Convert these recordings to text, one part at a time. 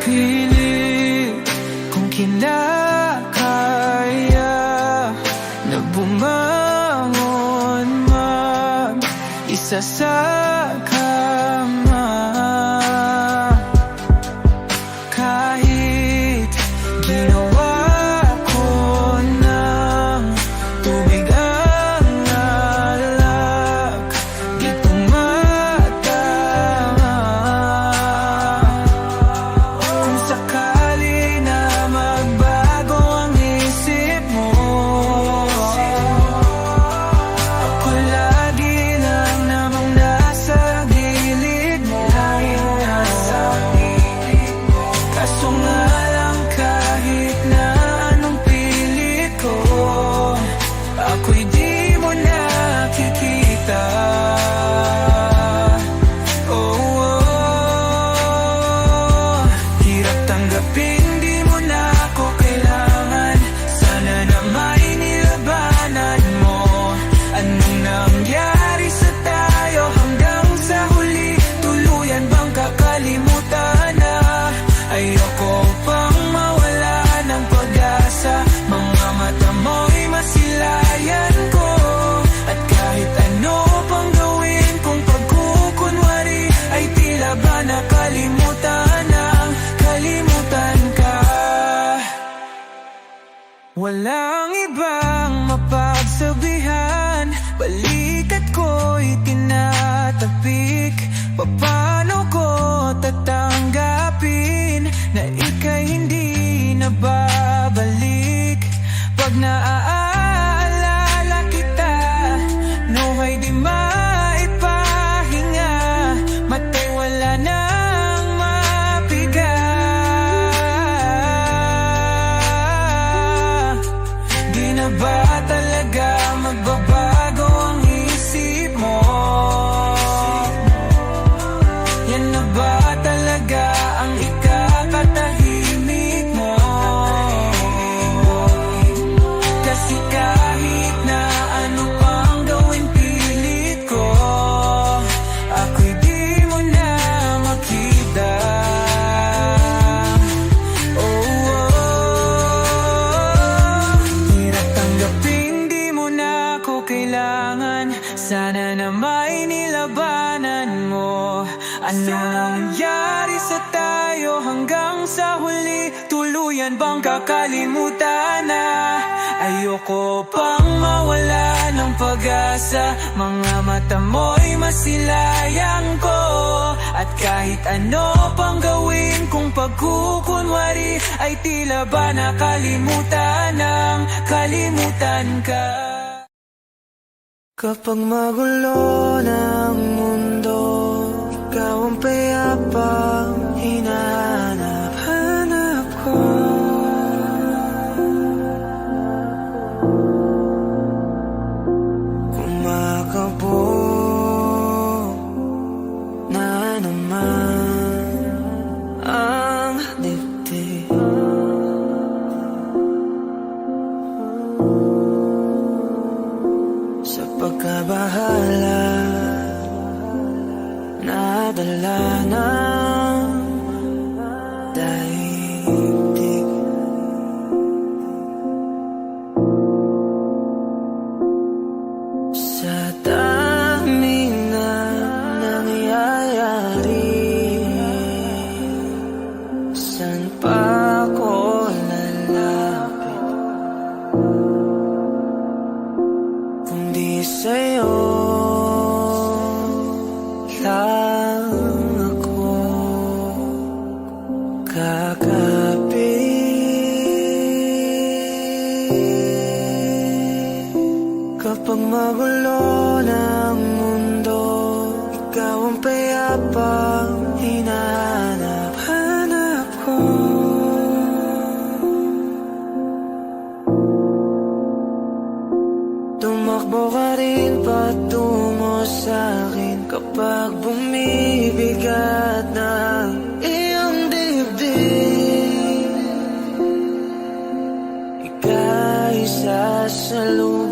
pilit kung kinakaya na bumangon mag-isa sa kama. Kahit ginawa ko ng tubig ang alak, di tumatama. Kung sakali na magbago ang isip mo, ako lagi lang namang nasa gilid mo. Kaso nga lang kahit na anong pilit ko, ako'y di mo nakikita. Oh, oh. Hirap tanggapin, di mo na ako kailangan. Sana na may nilabanan mo. Anong nangyari sa tayo hanggang sa huli? Tuluyan bang kakalimutan na? Ayoko pang mawala ng pag-asa. Mga mata mo'y masilayan ko. At kahit ano pang gawin kung pagkukunwari, ay tila ba nakalimutan ng kalimutan ka. Walang ibang mapagsabihan, balikat ko'y tinatapik. Paano ko tatanggapin na ika'y hindi na babalik? Pag naaalala kita, nuhay di maipahinga. Mata'y wala nang mapiga. Di na ba talaga magbabago ang isip mo? Yan na ba talaga ang ikakatahimik mo? Kasi kahit na ano pang gawin pilit ko, ako'y di mo na makita. Oh, oh. Hirap tanggapin, di mo na ako kailangan. Sana na may nilabanan mo. Ano nangyari sa tayo hanggang sa huli? Tuluyan bang kakalimutan na? Ayoko pang mawala ng pag-asa. Mga mata mo'y masilayang ko. At kahit ano pang gawin kung pagkukunwari, ay tila ba nakalimutan ng kalimutan ka. Kapag magulo ng mundo, ikaw ang payapang hinahanap-hanap ko. Kumakabog na naman ang dibdib. Sa pagkabahala, nadala ng daigdig. Sa dami na nangyayari, saan pa ako lalapit kung di sa'yo lang ako kakapit. Kapag magulo ng mundo, ikaw ang payapang hinahanap-hanap ko. Tumakbo ka rin patungo sa'kin kapag bumibigat ng iyong dibdib. Ika'y sasalubungin.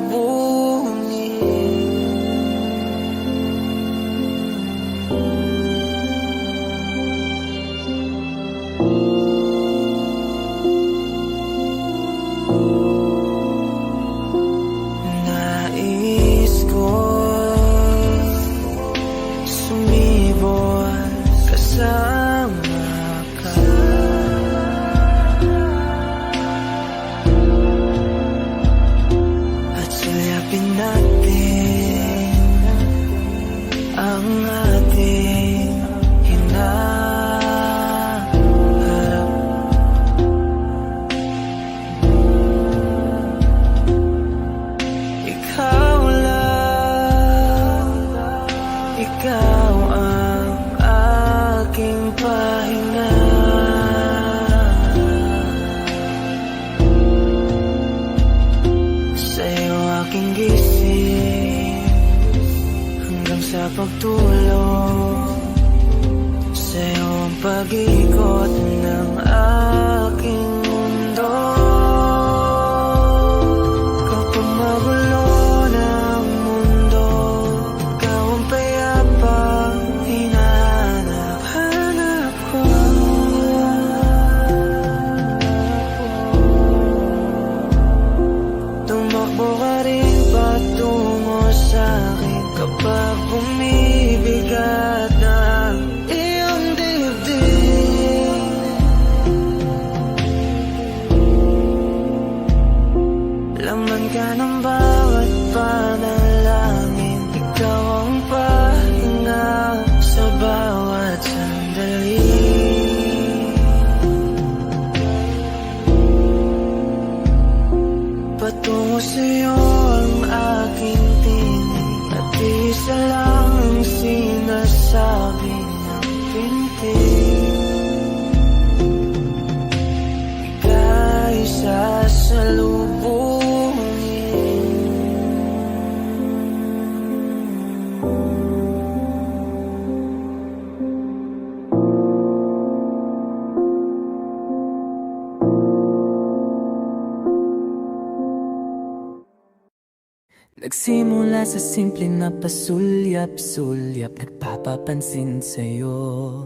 Nagsimula sa simple na pasulyap-sulyap, nagpapapansin sa'yo.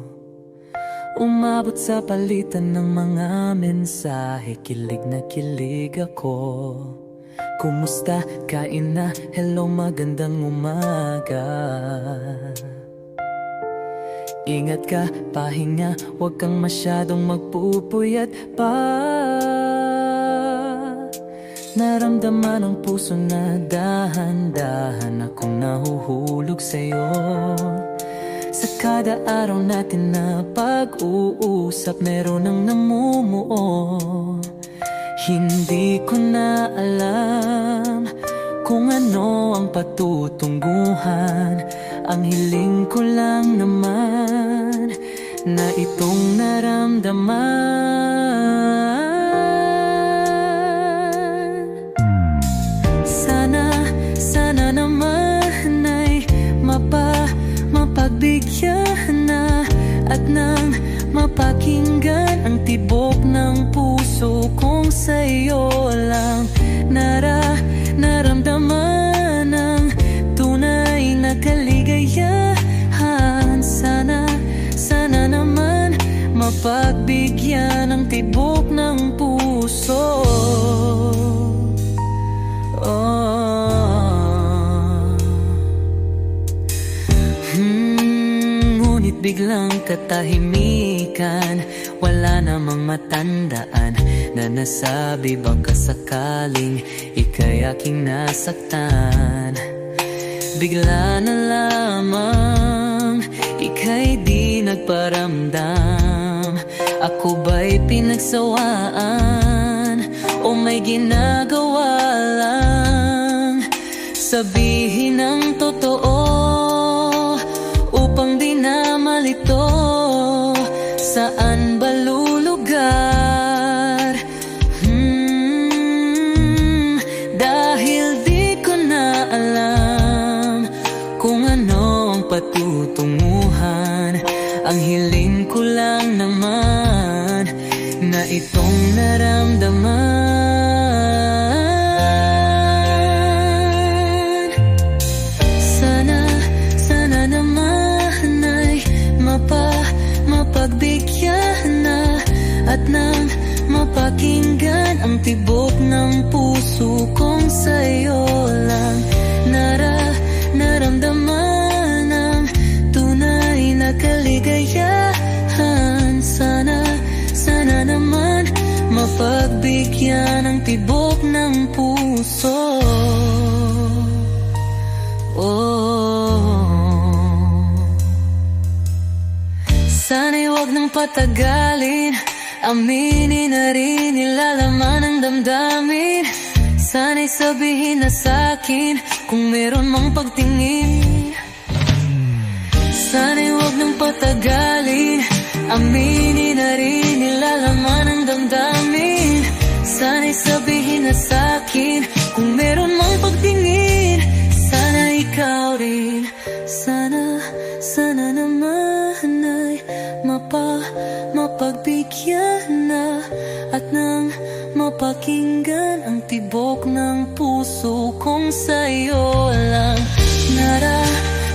Umabot sa palitan ng mga mensahe, kilig na kilig ako. Kumusta? Kain na? Hello, magandang umaga. Ingat ka, pahinga, huwag kang masyadong magpupuyat pa. Naramdaman ang puso na dahan-dahan akong nahuhulog sa'yo. Sa kada araw natin na pag-uusap, meron ang namumuo. Hindi ko na alam kung ano ang patutunguhan. Ang hiling ko lang naman na itong naramdaman. Sana naman ay mapagbigyan na at nang mapakinggan ang tibok ng puso kong sa'yo lang naramdaman ang tunay na kaligayahan. Sana naman mapagbigyan ang tibok ng puso. Ngunit biglang katahimikan, wala namang matandaan na nasabi baka sakaling ika'y aking nasaktan. Bigla na lamang ika'y di nagparamdam. Ako ba'y pinagsawaan o may ginagawa lang? Sabihin ang totoo upang di na malito. Saan ba lulugar? Dahil di ko na alam kung ano ang patutunguhan. Ang hiling ko lang naman na itong naramdaman. Sana naman ay mapagbigyan na at nang mapakinggan ang tibok ng puso kong sa'yo lang naramdaman ang tunay na kaligayahan. Sana naman mapagbigyan ang tibok ng puso. Sana'y huwag nang patagalin, aminin na rin nilalaman ng damdamin. Sana'y sabihin na sa'kin kung meron mang pagtingin. Sana'y huwag nang patagalin, aminin na rin nilalaman ng damdamin. Sana'y sabihin na sa'kin kung meron mang pagtingin. Sana ikaw rin, sana naman ay mapagbigyan na at nang mapakinggan ang tibok ng puso kong sa'yo lang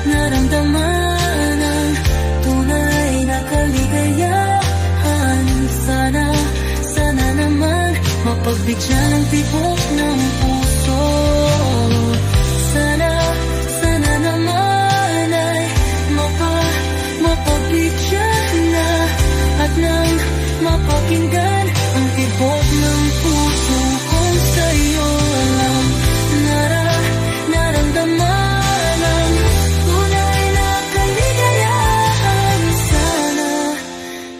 naramdaman ang tunay na kaligayahan. Sana naman mapagbigyan ang tibok ng puso. Sana naman ay mapagbigyan na at nang mapakinggan ang tibok ng puso kong sa'yo lang naramdaman ang tunay na kaligayahan.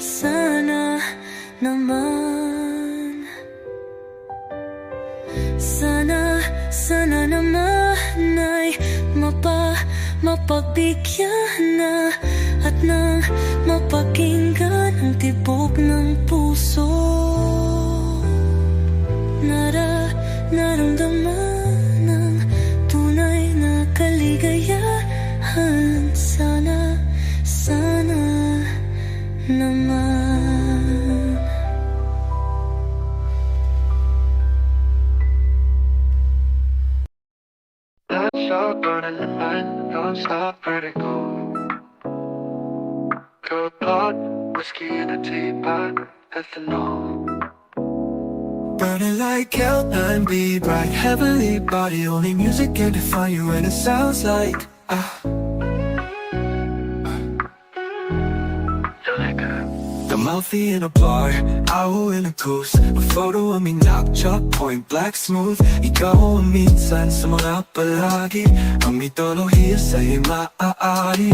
Sana naman, sana naman ay mapagbigyan na at nang mapakinggan ang tibok ng puso. Naramdaman ang tunay na kaligayahan. Sana naman. running the night, non-stop vertigo. Good blood, whiskey in a teapot, ethanol. Burning like L9B, bright heavenly body. Only music can define you, and it sounds like the mouthy in a bar, owl in a goose. A photo of me knock-chalk, point black smooth. Ikaw ang minsan sa mga palagi. Ang mitolohiya sa'y maaari.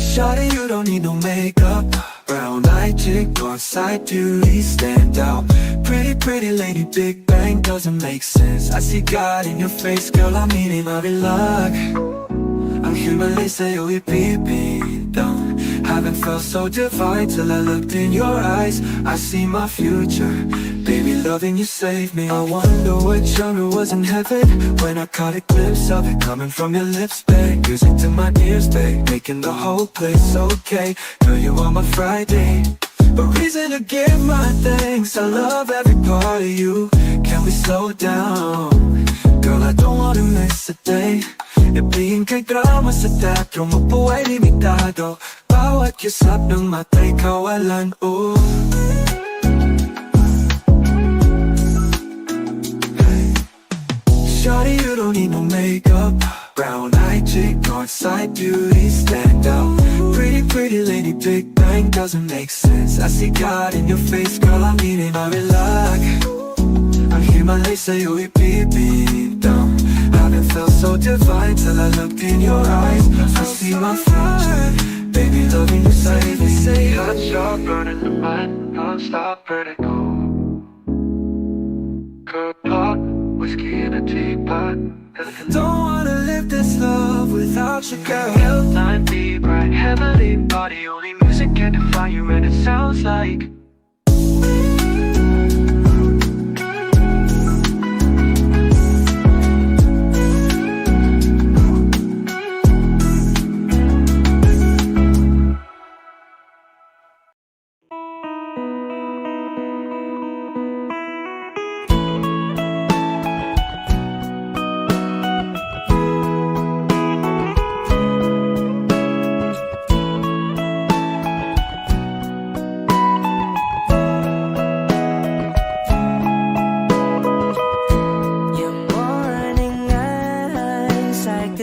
Shawty, you don't need no makeup. Brown-eyed chick, north-side beauty, stand out. Pretty, pretty lady, Big Bang doesn't make sense. I see God in your face, girl, I'm eating mabilag. Ang himalay sa'yo ipipintang. Haven't felt so divine till I looked in your eyes. I see my future, baby, loving you saved me. I wonder what genre was in heaven when I caught a glimpse of it coming from your lips, babe. Music to my ears, babe, making the whole place okay. Girl, you are my Friday, a reason to give my thanks. I love every part of you. Can we slow down? Girl, I don't wanna miss a day. Ibigin kay drama sa teatro, mabuhay limitado. Bawat kisap ng mata'y kawalan, oh. Shawty, you don't need no makeup. Brown-eyed chick, north-side beauty, stand out. Pretty, pretty lady, Big Bang doesn't make sense. I see God in your face, girl, I'm eating mabilag. Ang himalay sa'yo ipipintang. Haven't felt so divine till I looked in your eyes. I see my future, baby, loving you save me. Say hot shot, burning the mind, non-stop vertigo. Good pot, whiskey in a teapot. Don't wanna live this love without you, girl. L9B, bright heavenly body. Only music can define you, and it sounds like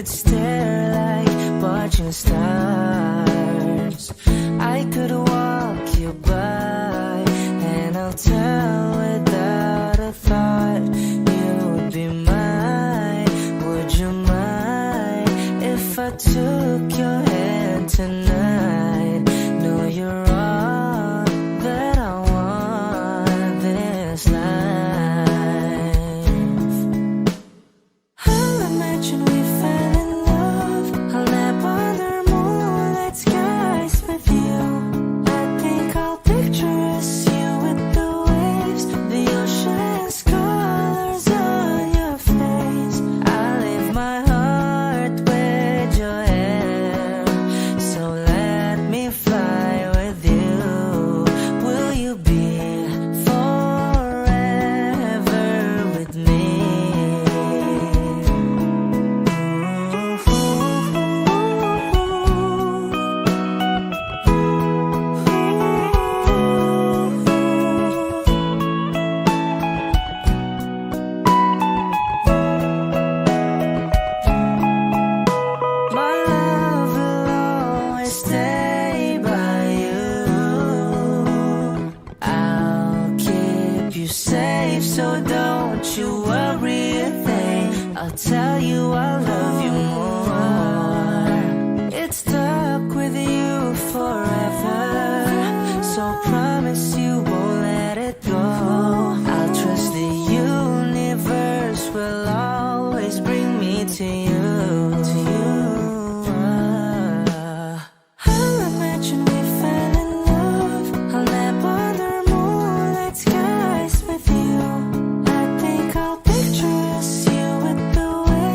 could stare like watching stars. I could walk you by, and I'll tell without a thought you would be mine. Would you mind if I took your hand tonight? No, you're all that I want this life. I'll imagine we fell in love. I'll nap under moonlit skies with you. I think I'll picture us, you with the waves, the ocean's colors on your face. I leave my heart with your hair, so let me fly with you. Will you be forever with me? My love will always stay by you. I'll keep you safe, so don't you worry a thing. I'll tell you I love you more. It's stuck with you forever, so promise you won't let it go. I'll trust the universe will always bring me to you. I'll imagine we fell in love. I'll nap under moonlit skies with you. I think I'll picture us, you with the waves,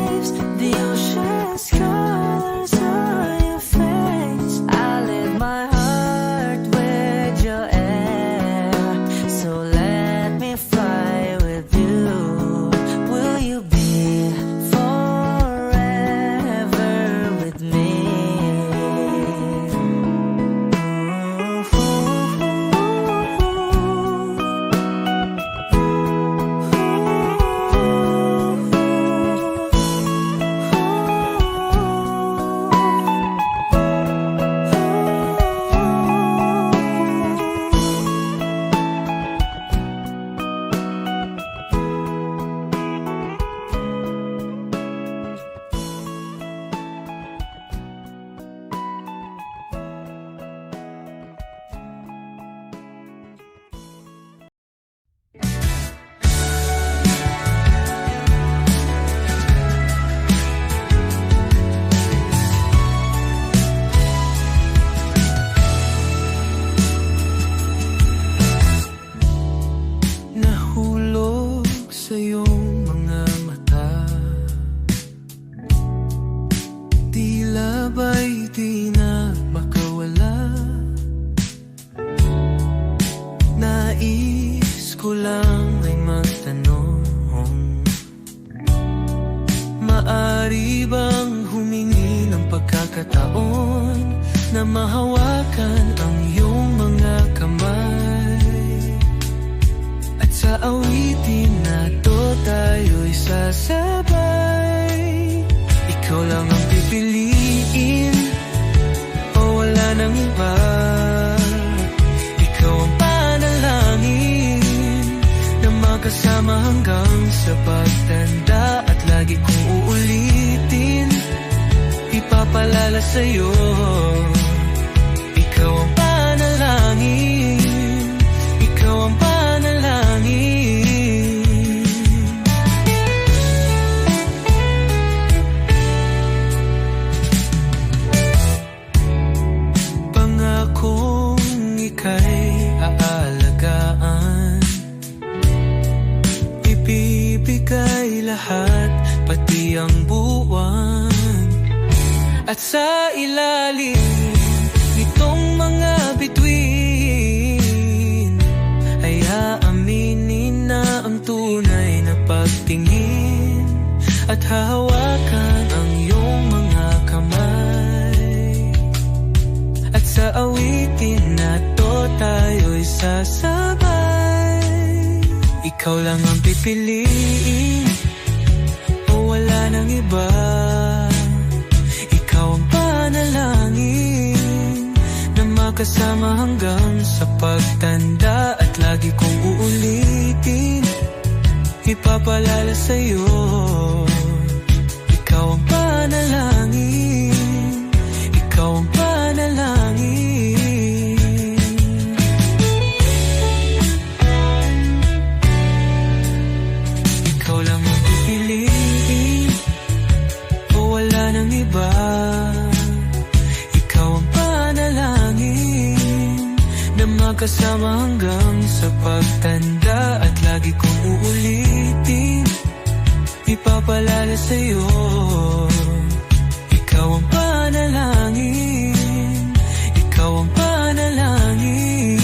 ko lang ay magtanong, maari bang humingi ng pagkakataon na mahawakan ang iyong mga kamay? At sa awitin na to tayo'y sasabay. Ikaw lang ang pipiliin o wala nang iba. Ikaw ang panalangin na magkasama hanggang sa pagtanda. At lagi kong uulitin, ipapalala sa'yo. Ikaw ang panalangin, ikaw ang panalangin. Pangakong ika'y aalagaan, ibibigay lahat, pati ang buwan. At sa ilalim nitong mga bituin ay aaminin na ang tunay na pagtingin. At hahawakan ang iyong mga kamay. At sa awitin na to tayo'y sasabay. Ikaw lang ang pipiliin o wala nang iba. Ikaw ang panalangin na makasama hanggang sa pagtanda. At lagi kong uulitin, ipapalala sa'yo. Ikaw ang panalangin, ikaw ang panalangin. Ikaw lang ang pipiliin o wala nang iba. Ikaw ang panalangin na magkasama hanggang sa pagtanda. At lagi kong uulitin, ipapalala sa'yo. Ikaw ang panalangin, ikaw ang panalangin.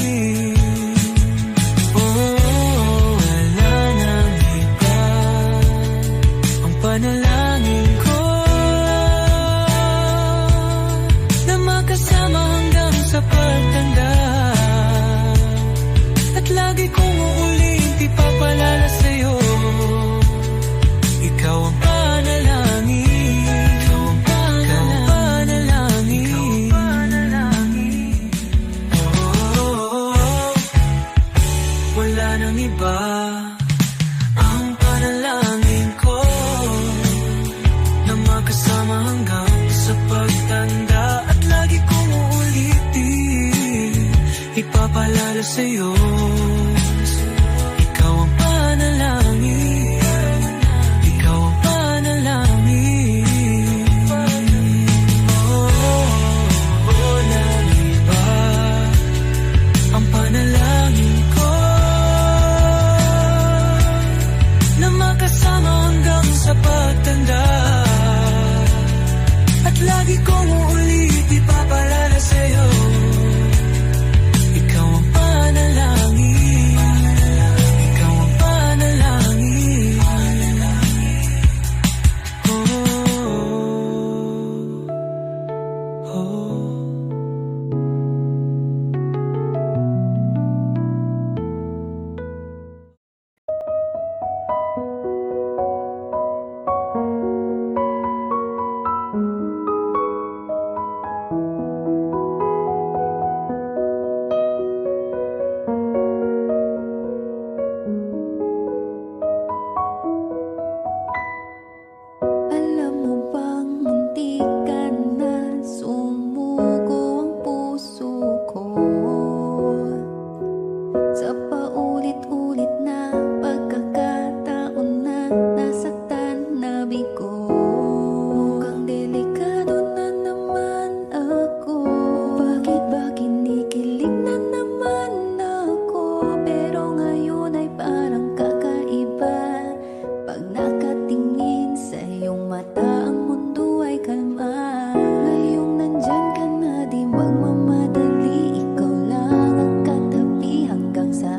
Oh, wala nang iba. Ang panalangin ko na makasama hanggang sa pagtanda. At lagi kong uulit, ipapalala sa'yo. Ikaw ang panalangin, ikaw ang panalangin, ikaw ang panalangin. Oh, wala nang iba. Ang panalangin ko na magkasama hanggang sa pagtanda. At lagi kong uulitin, ipapalala sa'yo. Ikaw ang panalangin, ikaw ang panalangin. Oh, walang iba. Ang panalangin ko na makasama hanggang sa pagtanda. At lagi kong uulit, ipapalala sa'yo. Ikaw ang panalangin, ikaw ang panalangin. Oh, oh. Alam mo bang muntik ka na sumuko ang puso ko sa paulit-ulit na pagkakataon na nasaktan na bigo. Mukhang delikado na naman ako. Bakit ba kinikilig na naman ako? Pero ngayon ay parang kakaiba. Pag nakatingin sa iyong mata, ang mundo ay kalma. Ngayong nandyan ka na, di magmamadali. Ikaw lang ang katabi hanggang sa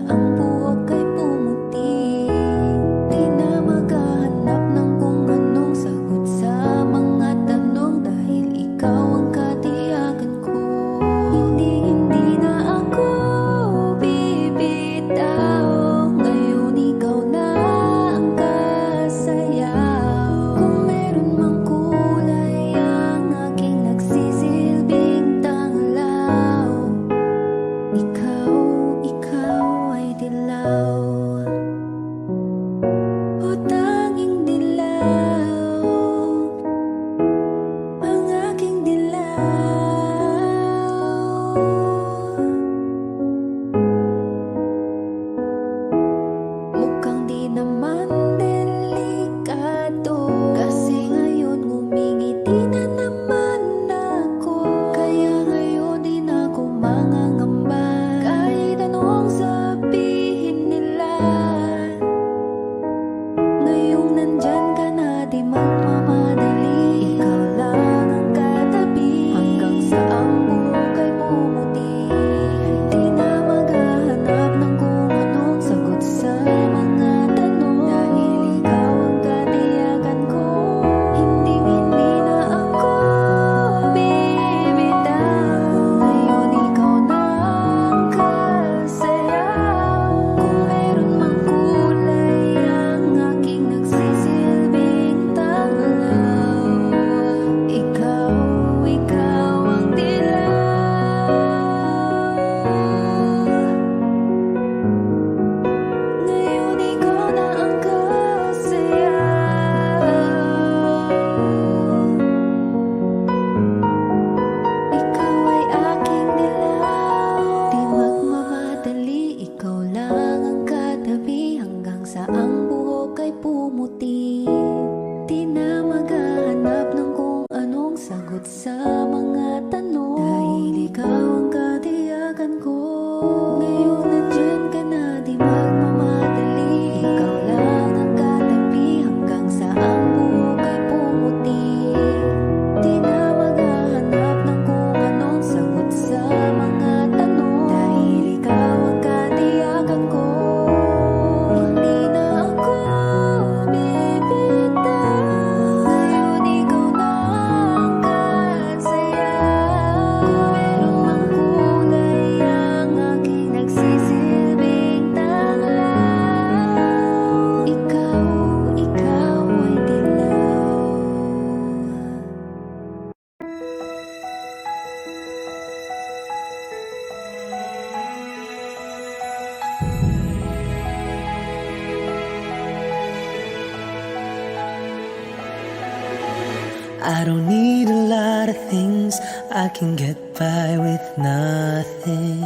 I don't need a lot of things, I can get by with nothing.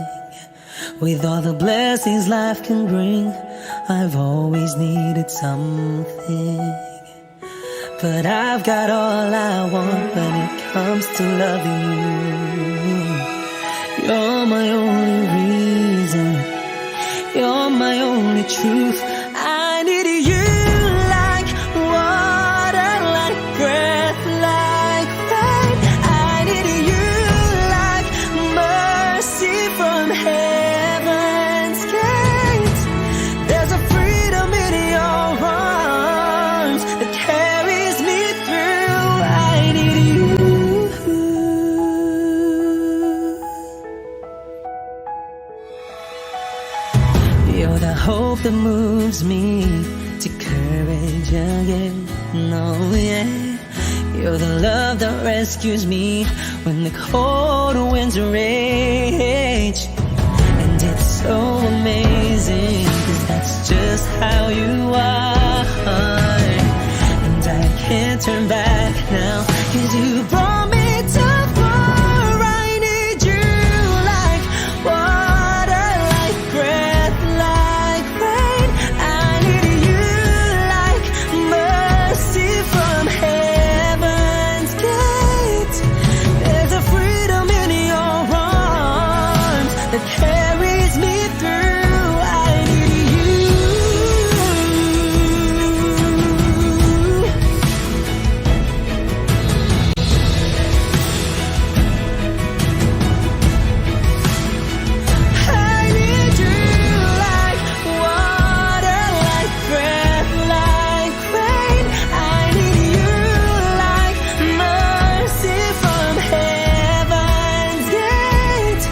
With all the blessings life can bring, I've always needed something. But I've got all I want when it comes to loving you. You're my only reason, you're my only truth. I need you like water, like breath, like rain. I need you like mercy from heaven's gates. There's a freedom in your arms that carries me through. I need you. You're the hope that moves me to courage again. No, yeah. You're the love that rescues me when the cold winds rage. And it's so amazing, 'cause that's just how you are. And I can't turn back now, 'cause you brought me too far. I need you like water, like breath, like rain. I need you like mercy from heaven's gate. There's a freedom in your arms that carries me through. I need you. I need you like water, like breath, like rain. I need you like mercy from heaven's gate.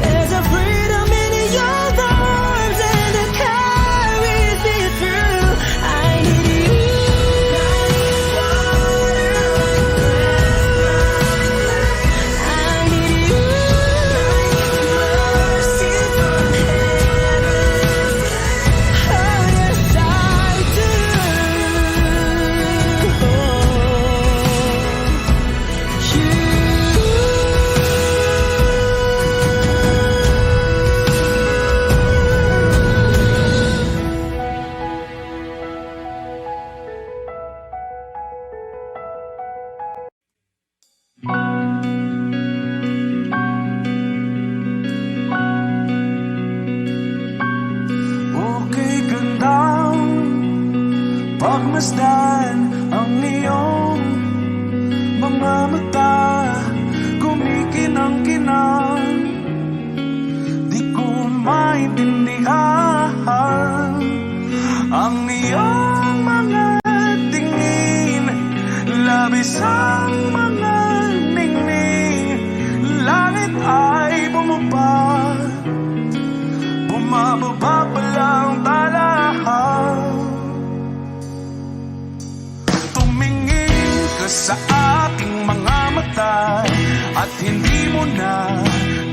There's a freedom in your arms and it carries me through. I need you. I need you like mercy from heaven's gate. Oh yes, I do. Okay gandang pagmasdan ang iyong mga mata, kumikinang-kinang. Di ko maintindihan ang iyong mga tingin, labis ang mga ningning. Langit ay bumaba, bumababa pa lang talahaw. Tumingin ka sa aking mga mata, at hindi mo na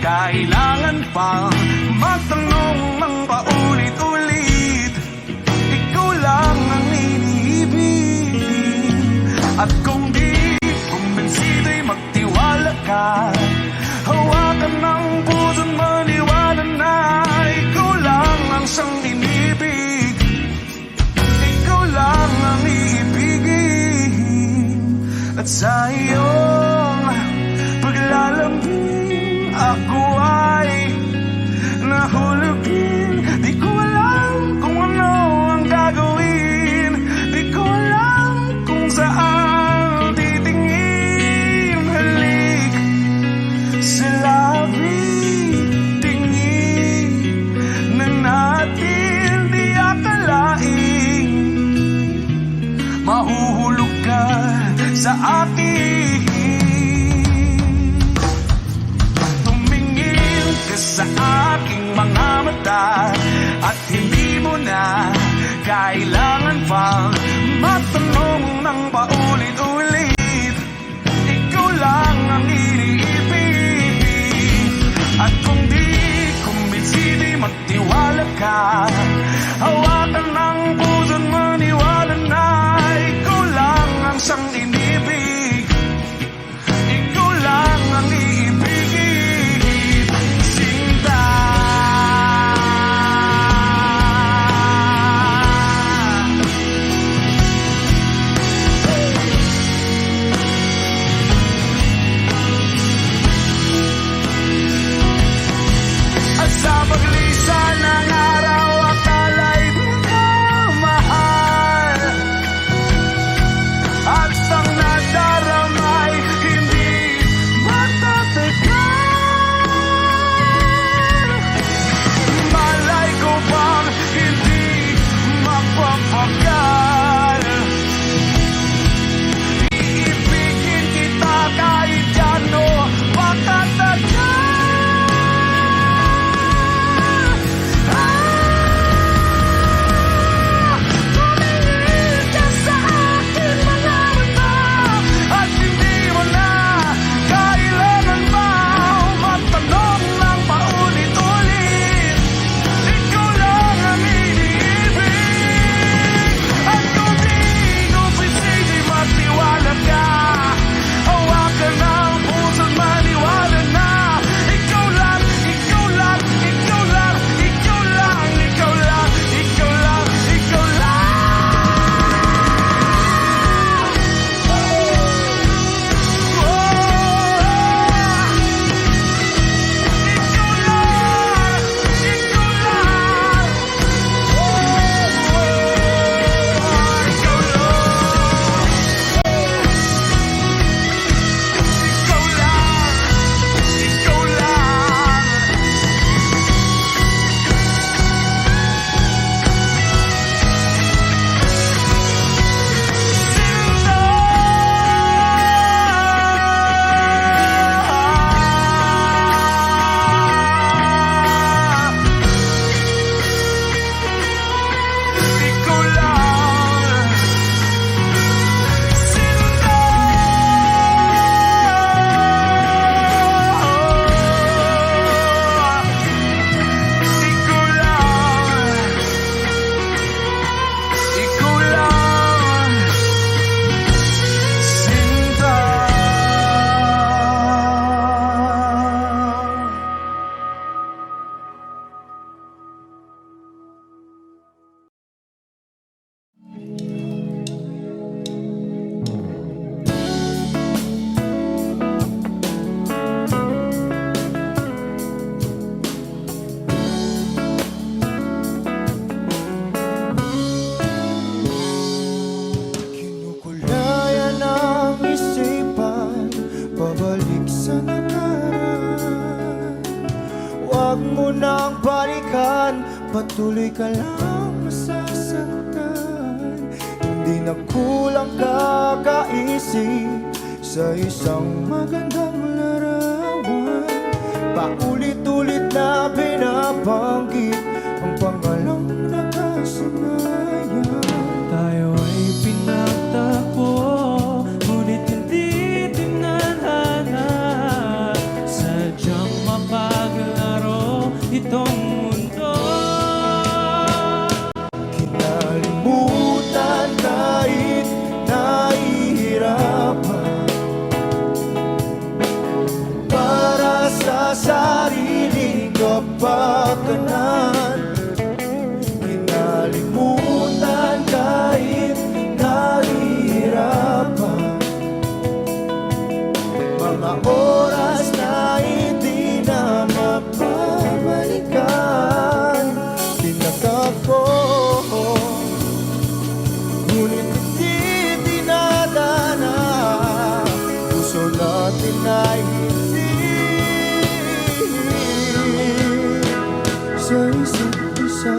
kailangan pang magtanong ng paulit-ulit. Ikaw lang ang iniibig, at kung di kumbinsido'y magtiwala ka. Hawakan ng puso't maniwala na ikaw lang ang siyang inibig. Ikaw lang ang iibigin, at sa iyong paglalambing ako ay nahulugin. Di ko alam kung ano ang gagawin, di ko alam kung saan titingin. Halik sa labi, tingin na natin di akalain. Mahuhulog ka sa akin. Tumingin ka sa aking mga mata, at hindi mo na kailangan pang matanong ng paulit-ulit. Ikaw lang ang iniibig, at kung di kumbinsido'y magtiwala ka. Hawakan ng puso't maniwala na ikaw lang ang siyang inibig. patuloy ka lang masasaktan. Hindi na kulang kakaisip sa isang magandang larawan. Paulit-ulit na binabanggit ang pangalang nakasanayan. Tayo ay pinagtagpo, ngunit hindi tinadhana. Sadyang mapaglaro itong mundo. Kinalimutan kahit nahihirapan, para sa sariling kapakanan. Kinalimutan kahit nahihirapan, mga oras na hindi na mapabalikan. Pinagtagpo, ngunit hindi dinadana. Puso natin ay hindi sa isa't isa.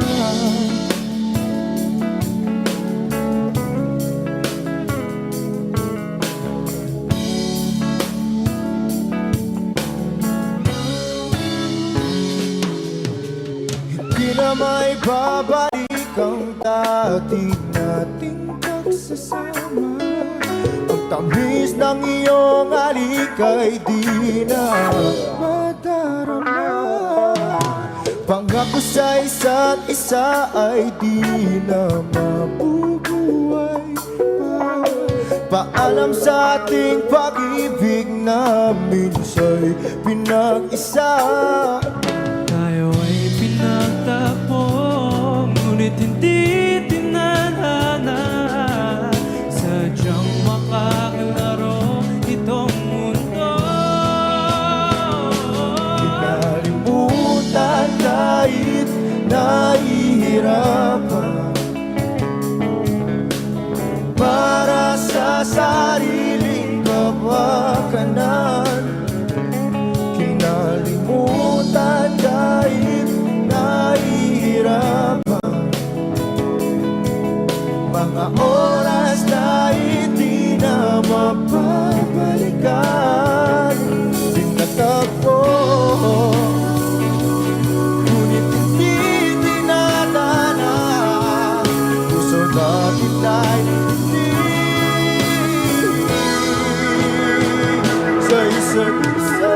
Hindi na may babalik ang dati nating pagsasama. Ang tamis ng iyong halik ay di na madarama. Pangako sa isa't isa ay di na mabubuhay pa. Paalam sa ating pag-ibig na minsa'y pinag-isa. Tayo ay pinagtagpo, ngunit hindi tinadhana. Sadyang makakalaro itong mundo. Kinalimutan kahit nahihirapan, para sa sariling kapakanan. Kinalimutan kahit nahihirapan, mga oras na hindi na mapabalikan. Pinagtagpo, ngunit hindi dinadana. Puso natin ay hindi sa isa't isa.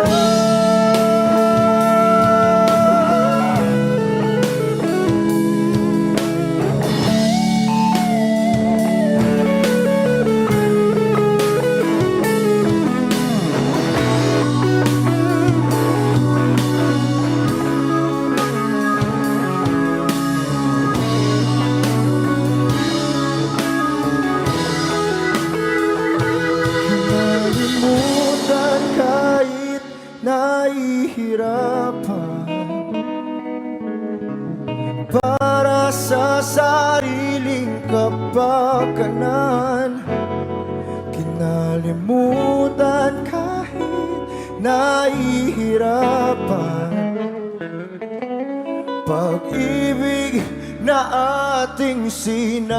Kinalimutan kahit nahihirapan, para sa sariling kapakanan. Kinalimutan kahit nahihirapan, pag-ibig na ating sinayang.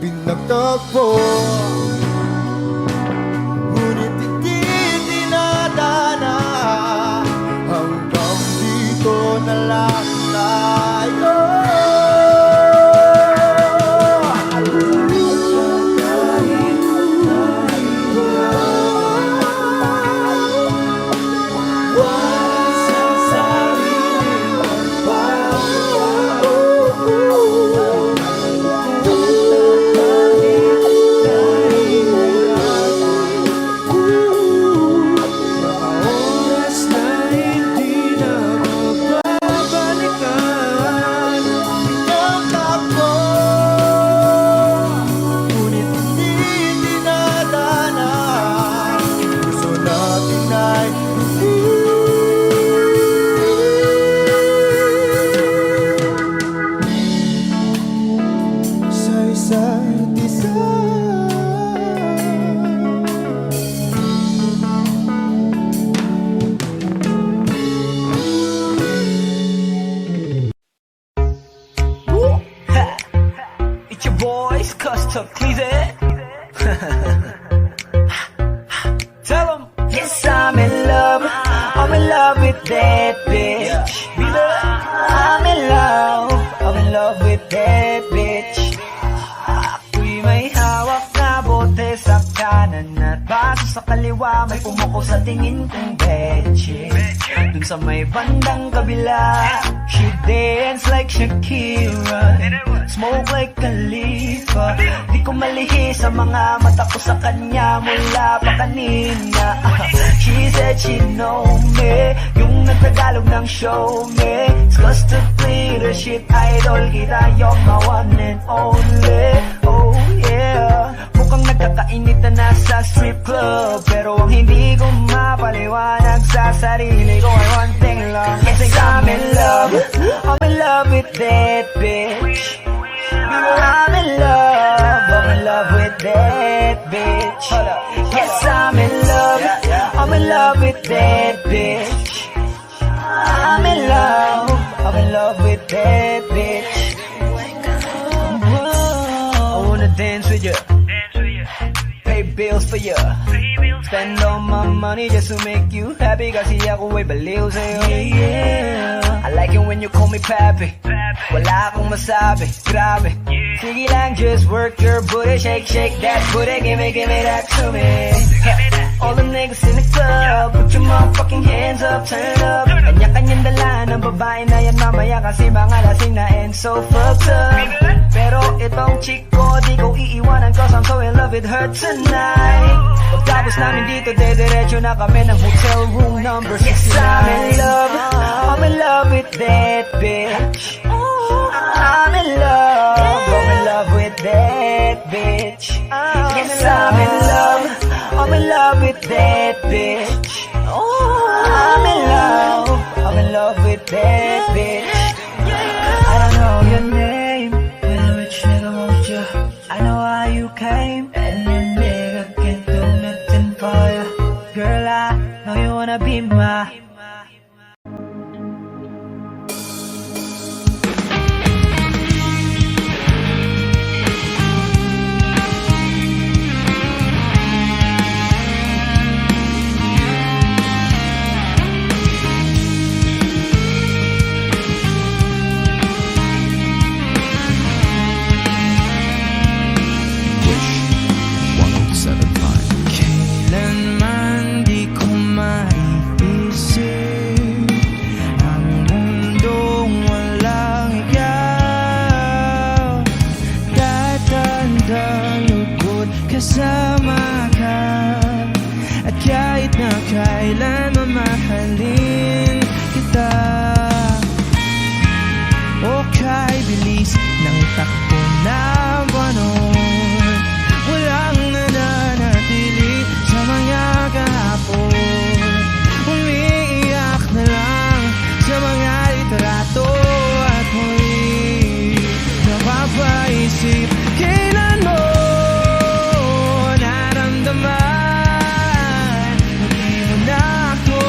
Pinagtagpo, ngunit hindi dinadana. Hanggang dito na lang tayo. so crazy. Tell 'em. Yes, I'm in love with that bitch. I'm in love with that bitch. Ako'y may hawak na bote sa kanan at baso sa kaliwa, may pumuko sa tingin kong betche. Dun sa may bandang kabila, she dance like Shakira, smoke like Khalifa. Di ko malihi sa mga mata ko sa kanya mula pa kanina. She said she know me, yung nagtagalog ng show me. It's cause to play the shit idol kita, you're my one and only. Oh yeah, mukhang nagkakainit na nasa strip club, pero ang hindi ko mapaliwanag sa sarili ko ay one thing lang. Yes, I'm in love with that bitch. I'm in love with that bitch. Yes, I'm in love with that bitch. I'm in love with that bitch. I wanna dance with you, pay bills for you, spend all my money just to make you happy. Kasi ako ay baliw sa'yo. I like it when you call me papi. Wala akong masabi, grabe. Sige lang, just work your booty, shake that booty, give me that to me. All the niggas in the club, put your motherfucking hands up, turn up. Kanya-kanyang dala ng babae na yan mamaya, kasi mga lasing na and so fucked up. Pero itong chick ko, di ko iiwanan, cause I'm so in love with her tonight. Pagtapos namin dito, dediretso na kami ng hotel room number 69. Yes, I'm in love with that bitch. I'm in love with that bitch. Yes, I'm in love with that bitch. I'm in love with that bitch. I don't know your name, but a rich nigga wants you. I know how you came, and your nigga can't do nothing for you. Girl, I know you wanna be my. Kailanman di ko maiisip ang mundong walang ikaw. Tatandang lugod kasama ka, at kahit na kailan mamahalin kita. O kay bilis ng takbo ng panahon, walang nananatili sa mga kahapon. Umiiyak na lang sa mga litrato, at muli napapaisip, kailan mo naramdaman hindi mo na ako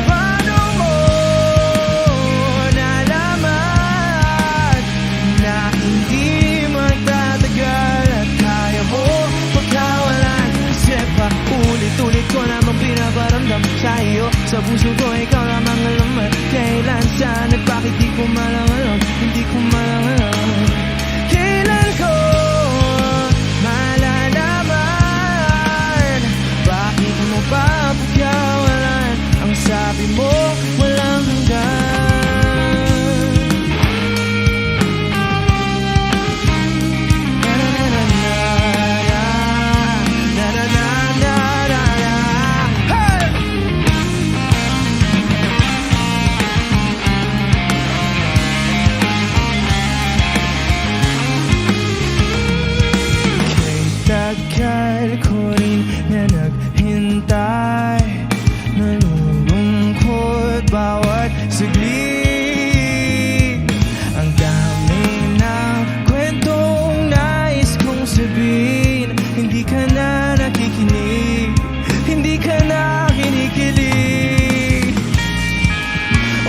paano mo nalaman na hindi magtatagal at kaya mo pagkawalan? Kasi pa ulit-ulit ko namang pinaparamdam sa iyo, sa puso ko ikaw lamang alam at kailan, saan at bakit di ko malang hindi ko malang kailan ko malalaman bakit mo pa pagkawalan ang sabi mo walang hanggan. Tagal ko rin na naghintay, nalulungkot bawat saglit. Ang dami ng kwentong nais kong sabihin, hindi ka na nakikinig, hindi ka na kinikilig.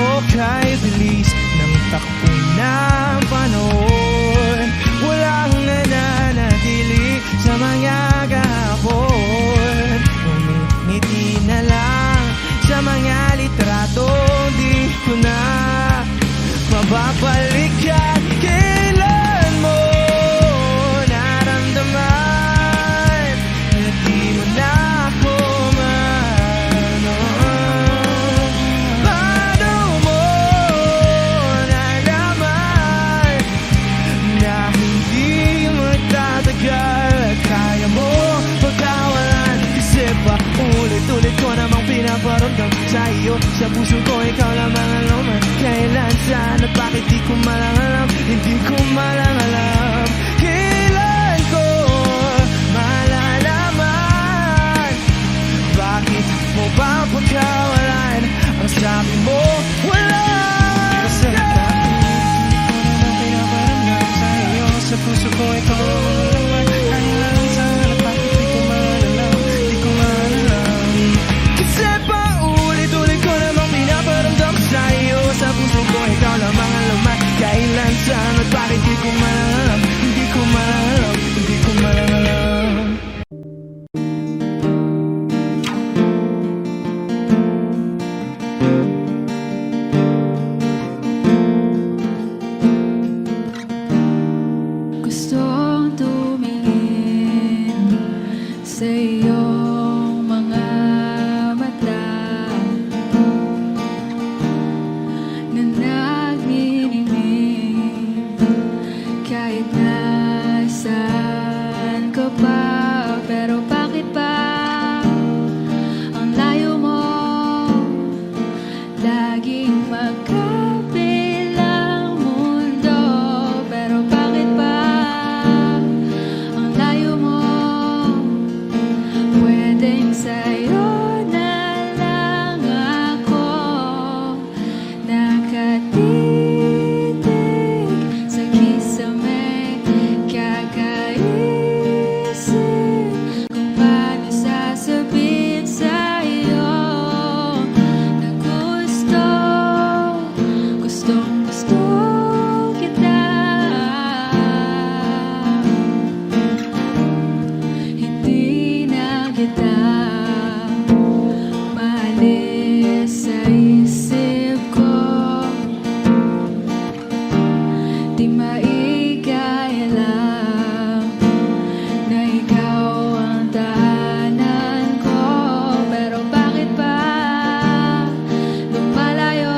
O kay bilis ng takbo ng panahon, saan at bakit di ko malang alam. Hindi ko malang alam. Kailan ko malalaman? Bakit mo ba pagkawalan? Ang sabi mo, wala. Kasi bakit di ko naman pinaparamdam sa'yo? Sa puso ko ikaw ang laman. Kailan saan at bakit di ko malalam? Di ko malalam. Kasi paulit-ulit ko namang pinaparamdam sa'yo. Sa puso ko ikaw lamang ang laman. Kailan saan at bakit di ko malalam? Hindi ko malalam. Hindi ko malalam. Gustong tumingin sa iyong mga mata na nagniningning kahit nasaan ka pa. Pero bakit ba ang layo mo? Laging magkabilang mundo. Pero bakit ba ang layo mo? Pwedeng sa'yo na lang ako nakatitig sa kisame. Kakaisip kung paano sasabihin sa'yo na gustong-gusto kita. Hindi na kita maalis sa isip ko. Di maigaya lang na ikaw ang tahanan ko. Pero bakit ba lumalayo?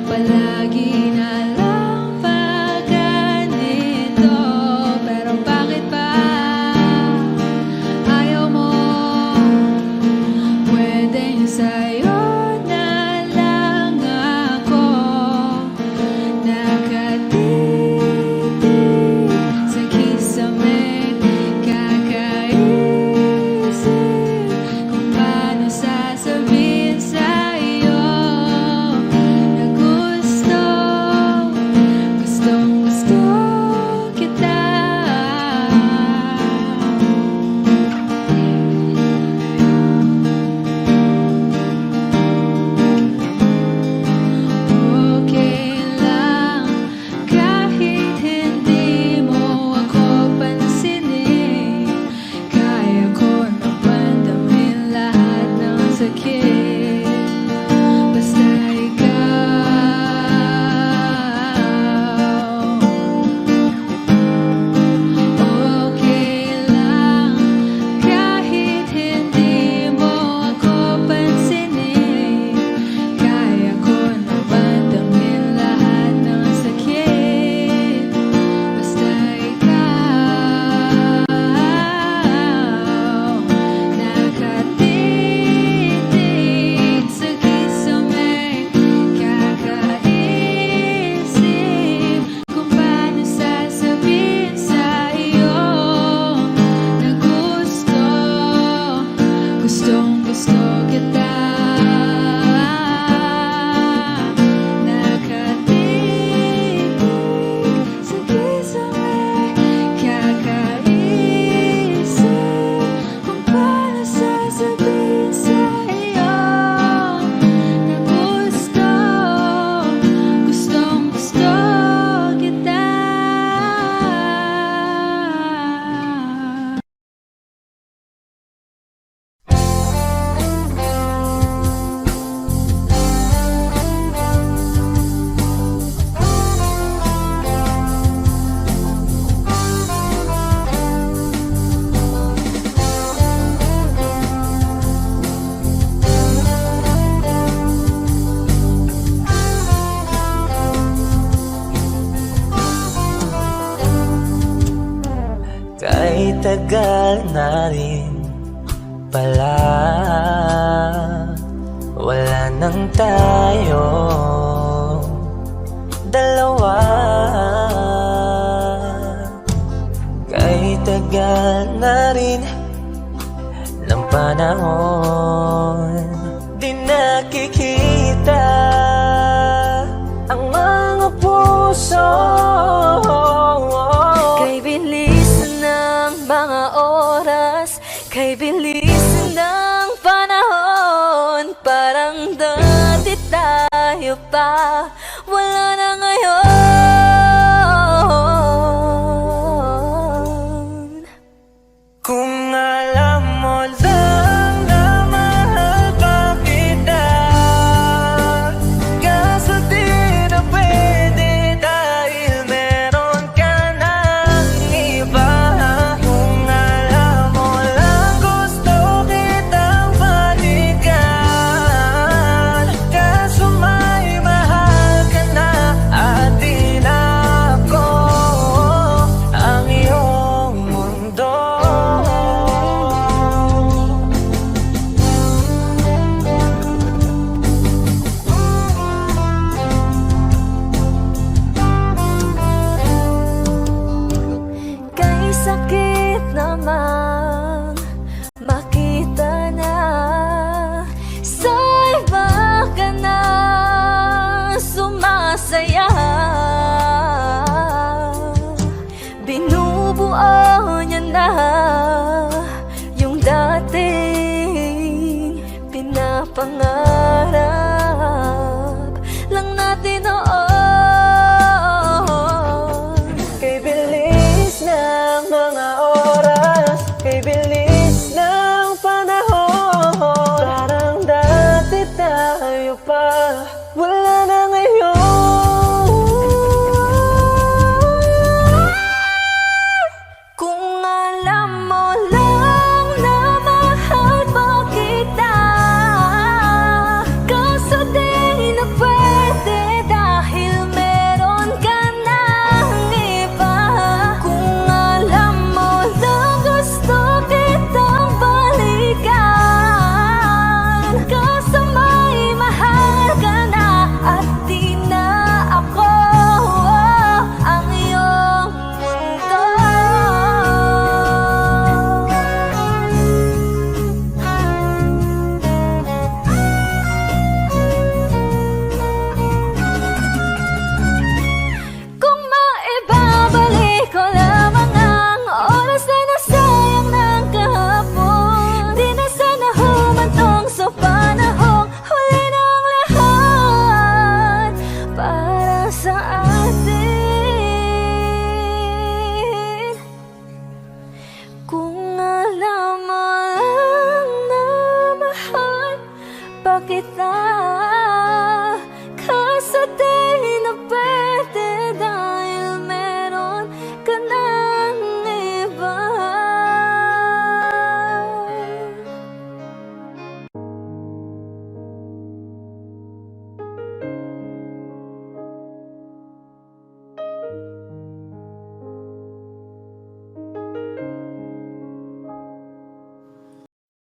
Palagi na lang pag ganito. Pero bakit ba ayaw mo? Pwedeng sa'yo na lang ako nakatitig sa kisame. Kakaisip kung paano sasabihin sa'yo na gustong-gusto kita. Okay lang kahit hindi mo ako pansinin. Kaya ko naman damhin lahat ng sakit. Basta ikaw. Okay lang kahit hindi mo ako pansinin. Kaya ko naman damhin lahat ng sakit. Basta ikaw nakatitig sa kisame. Kakaisip kung paano sasabihin sa'yo na gustong-gusto kita. Nakatitig sa kisame. Kakaisip kung paano sasabihin sa'yo na gustong-gusto kita. Kahit tagal na rin pala, wala nang tayo. dalawa. Kahit tagal na rin ng panahon, di nakikita ang mga puso. Kay bilis ng mga oras, kay bilis ng panahon, parang dati tayo pa, wala na ngayon. Kung alam mo lang na mahal pa kita, kaso di na pwede dahil meron ka ng iba. Kung alam mo lang gusto kitang balikan, kaso may mahal ka na at di na ako ang iyong mundo. Kay sakit namang makita na sa iba ka na sumasaya. Binubuo niya na yung dating pinapangarap lang natin noon. Kay bilis ng mga oras, kay bilis ng panahon, parang dati tayo pa, wala na ngayon. Kung alam mo lang na mahal pa kita, kaso di na pwede dahil meron ka ng iba. Kung alam mo lang gusto kitang balikan, kaso may mahal ka na at di na ako ang iyong mundo. Kung maibabalik ko lamang ang oras na nasayang ng kahapon, di na sana humantong sa panahong huli ng lahat para sa atin. Kung alam mo lang na mahal pa kita, kaso di na pwede dahil meron ka ng iba.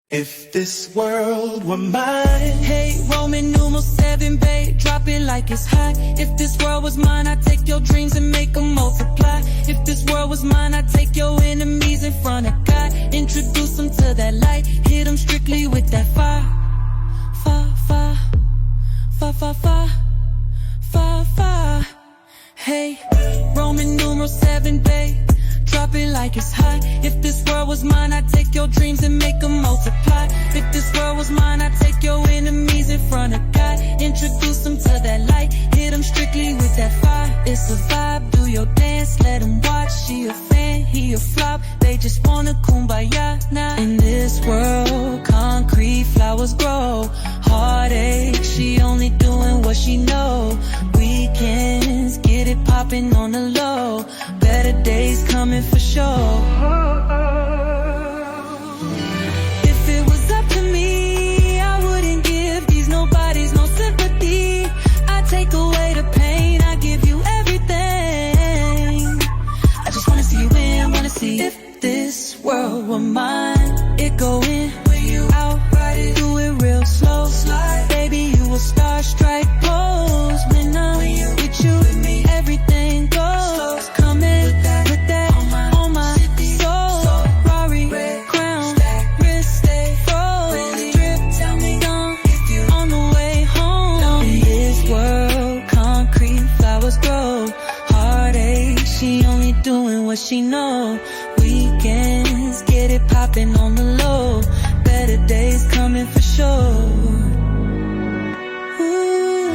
If this world were mine, Hey, Roman numeral 7, babe, drop it like it's hot. If this world was mine, I'd take your dreams and make them multiply. If this world was mine, I'd take your enemies in front of God, introduce them to that light, hit them strictly with that fire. Fire, fire, fire, fire, fire, fire, fire. Hey, Roman numeral 7, babe, drop it like it's hot. If this world was mine, I'd take your dreams and make them multiply. If this world was mine, I'd take your enemies in front of God, introduce them to that light, hit them strictly with that fire. It's a vibe, do your dance, let them watch. She a fan, he a flop, they just wanna kumbaya now. In this world, concrete flowers grow, heartache, she only doing what she know. Weekends, get it popping on the low, better days coming for sure. If it was up to me, I wouldn't give these nobodies no sympathy. I take away the pain, I give you everything. I just wanna see you win, wanna see if this world were mine. It go in, when you out, ride it, do it real slow. Slide, baby, you a star strike pose when I'm with you. With me, what she know. Weekends, get it poppin' on the low. Better days coming for sure. Ooh,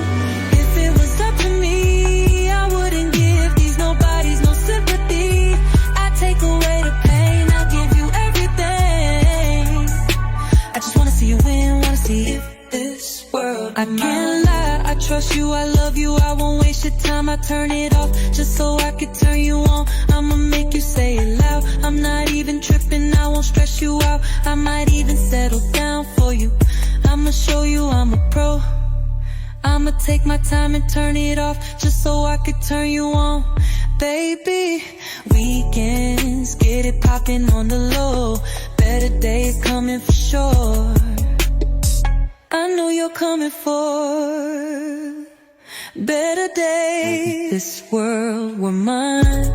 if it was up to me, I wouldn't give these nobodies no sympathy. I take away the pain, I'll give you everything. I just wanna see you win, wanna see if this world. I can't lie, I trust you, I love you, I won't waste your time. I turn it off just so I could turn you on. I'ma make you say it loud. I'm not even tripping, I won't stress you out. I might even settle down for you. I'ma show you I'm a pro. I'ma take my time and turn it off just so I could turn you on. Baby, weekends, get it poppin' on the low. Better days coming for sure. I know you're coming for better days. If this world were mine,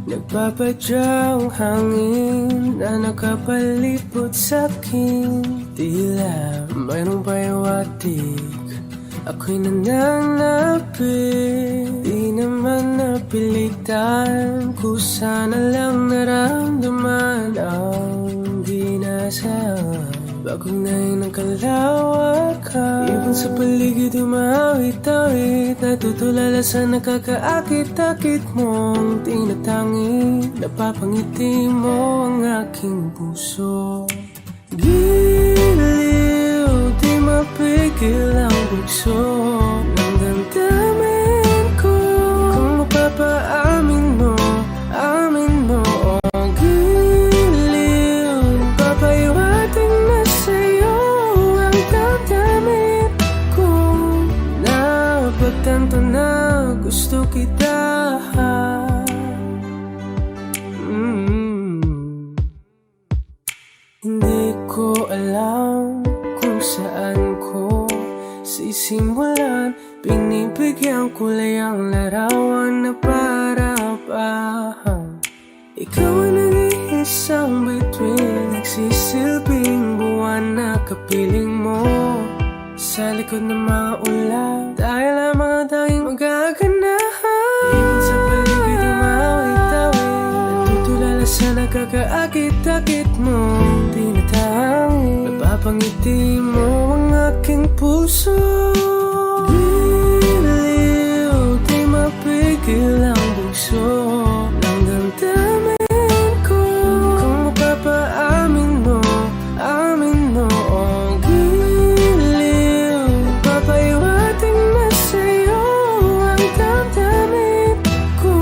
Nagpapadyang hangin na nakapalipot sa'kin. Tila mayroong pahiwatig, ako'y nananapit. Di naman napilitan, kusana lang naramdaman ang ginasaan. Bagong ngayon ang kalawakan, ibon sa paligid umawit-awit. Natutulala sa nakakaakit-akit mong tinatangi. Napapangiti mo ang aking puso. Giliw, di mapigil ang bugso ng damdamin ko. Kung mapapaamin mo, amin mo. Oh, giliw, papahiwating na sa'yo ang damdamin ko. Napagtanto na gusto kita. Hindi ko alam kung saan ko sisimulan. Binibigyan kulay ang larawan na para-parahan. Ikaw ang nag-iisang bituin, nagsisilbing buwan na kapiling mo. Sa likod ng mga ulan, dahil ang mga tanging magaganahan. Ibon sa paligid umawit-awit, natutulala sa nakakaakit-akit mo. Tinatangi, napapangiti mo ang aking puso. Giliw, di mapigil ang bugso ng damdamin ko. Kung mapapaamin mo, amin mo. Oh, giliw, papahiwating na sa'yo ang damdamin ko.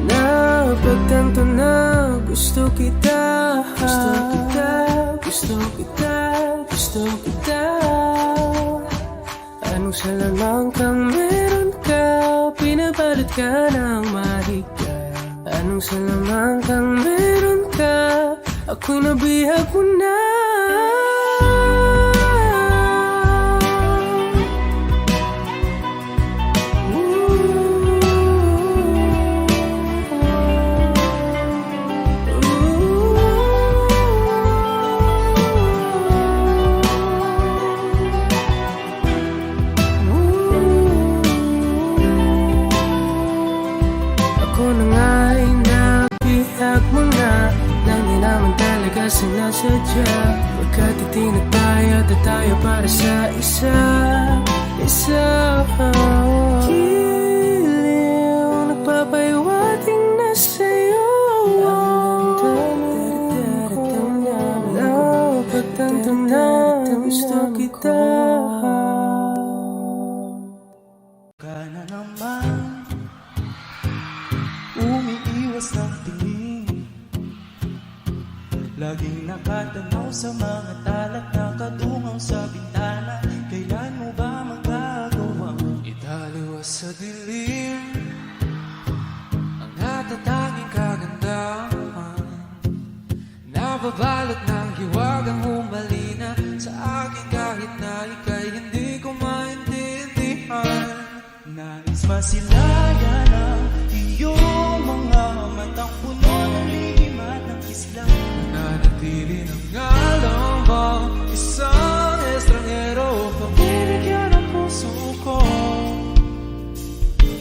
Napagtanto na gusto kita. Gusto kita, gusto kita, gusto kita. Anong salamang kang meron ka, pinabalot ka ng mahika. Anong salamang kang meron ka, ako'y nabihag mo na. Sinasadya, pagkat itinataya at tayo para sa isa. Giliw, nagpapahiwating na sa'yo ang damdamin ko. Napagtanto na gusto kita. Ka na naman, umiiwas ng tingin. Laging nakatanaw sa mga talat na katungaw sa bintana. Kailan mo ba magagawang italiwas sa dilim ang natatanging kagandahan masilayan ang iyong mga matang puno ng lihim at ng kislang. Nananatili ng ngalang bang isang estranghero, Pabibigyan ang puso ko,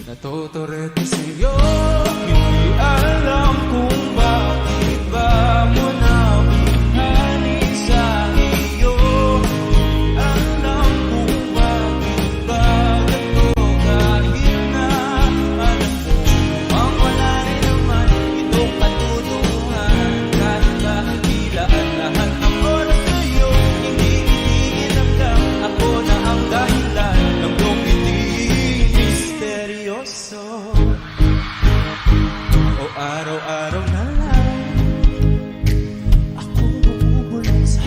natuturete sa'yo. Hindi alam kung bakit ba mo nabihani sa iyo. alam kung bakit ba ganito, kahit na alam ko ang wala rin naman itong katutuhan. Kahit ba tila at lahat ng oras sa'yo, hindi titigil hanggang ako na ang dahilan ng iyong piling misteryoso. O araw-araw na lang akong bumubulong sa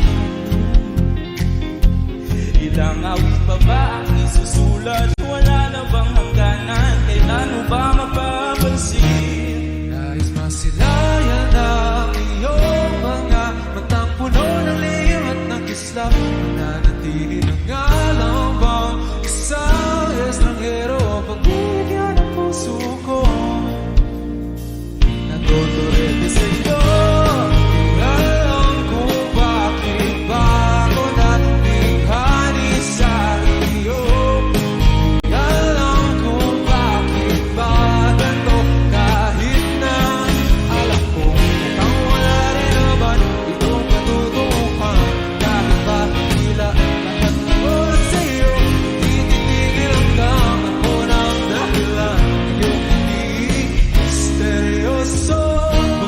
ilang awit pa ba ang isusulat? Wala na bang hangganan? Kailan mo ba mapapansin? Nais masilayan ang iyong mga matang puno ng lihim at ng kislap. Nananatili ng ngalang bang isang estranghero, pagbibigyan ang puso ko, natuturete sa'yo. Di alam kung bakit ba ako nabihani sa iyo. Di alam kung bakit ba ganito, kahit na alam kong ang wala rin naman itong katutuhan. Kahit ba tila lahat ng oras sa'yo, titigil hanggang ako ng dahilan ng iyong hindi misteryoso.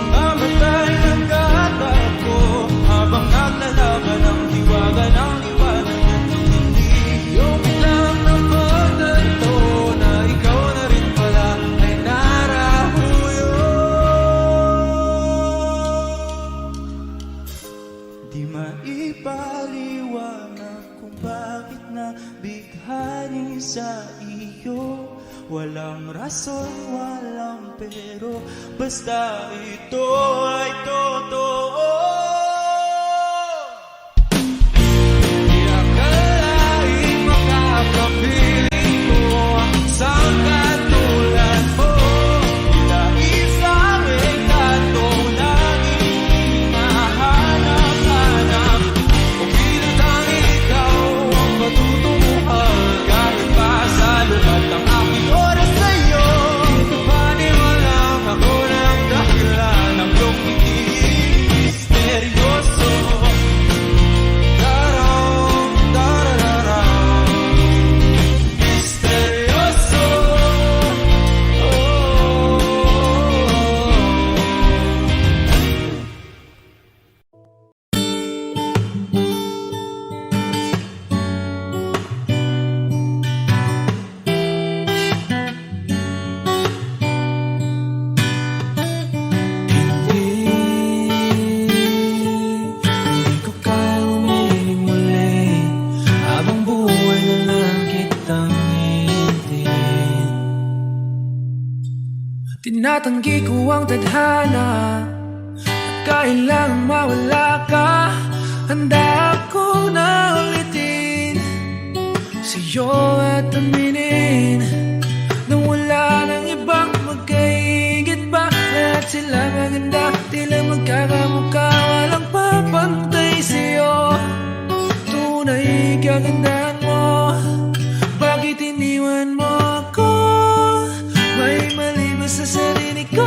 Mamamatay ng katakbo habang naglalaban ang hiwaga ng liwanag at hindi. Yung biglang napatanto na ikaw na rin pala ay narahuyo. Di maipaliwanag kung bakit nabighani sa iyo. Walang rason, walang pero, basta ito ay totoo. Di akalaing makapapiling ko ang isang katulad mo. Tila isang ekatong laging hinahanap-hanap. Kung pinatangin ikaw ang patutunguhan, Kahit pa sa lubat ng aking oras sa'yo, paniwalang ako ng dahilan ng iyong piling misteryoso. darang darararang Misteryoso. Hindi ko kaya umiling muli, habang buhay na lang kitang hihintayin. Tinatanggi ko ang tadhana at kailangang mawala ka. Handa ako na ulitin sa'yo at aminin na wala nang ibang magkaigit pa. Lahat sila maganda, tila magkakamukha, walang papantay sa'yo. Tunay kagandahan mo, bakit iniwan mo ako? May mali ba sa sarili ko?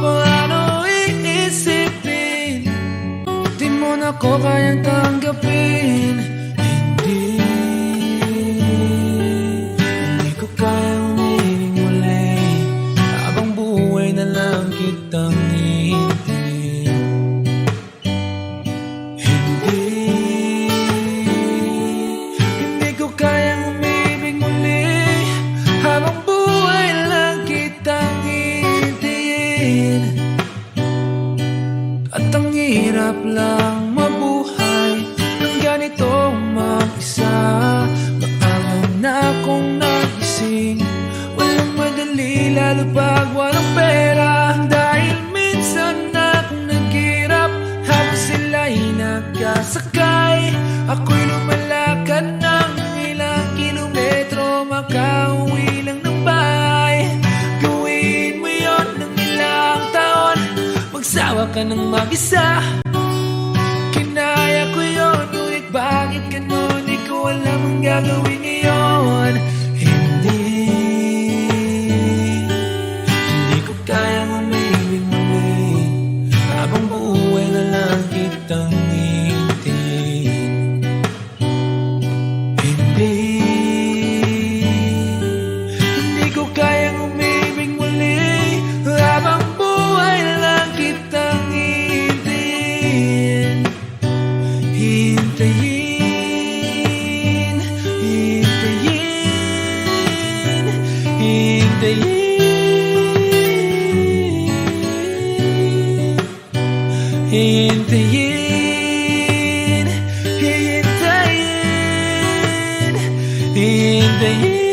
Paano iisipin? Di mo na ko kayang tanggapin. Hindi ko kaya umiling muli, habang buhay na lang kitang hihintayin. Hindi ko kayang umibig muli, habang buhay lang kitang hihintayin. At ang hirap lang mabuhay ng ganito mag-isa. Maaga na akong nagising, walang madali lalo pag walang pera. Dahil minsan akong naghirap habang sila'y nagkasakay. Ako'y lumalakad ng ilang kilometro, makauwi lang ng bahay. ka ng mag-isa. Kinaya ko yun, ngunit bakit ganun? Di ko alam ang gagawin ngayon. Hindi ko kayang umibig muli, habang buhay na lang kitang hintayin. Hindi ko kayang umibig muli, habang buhay na lang kitang hintayin. Hintayin, hintayin, hintayin. Hintayin, hintayin, hintayin.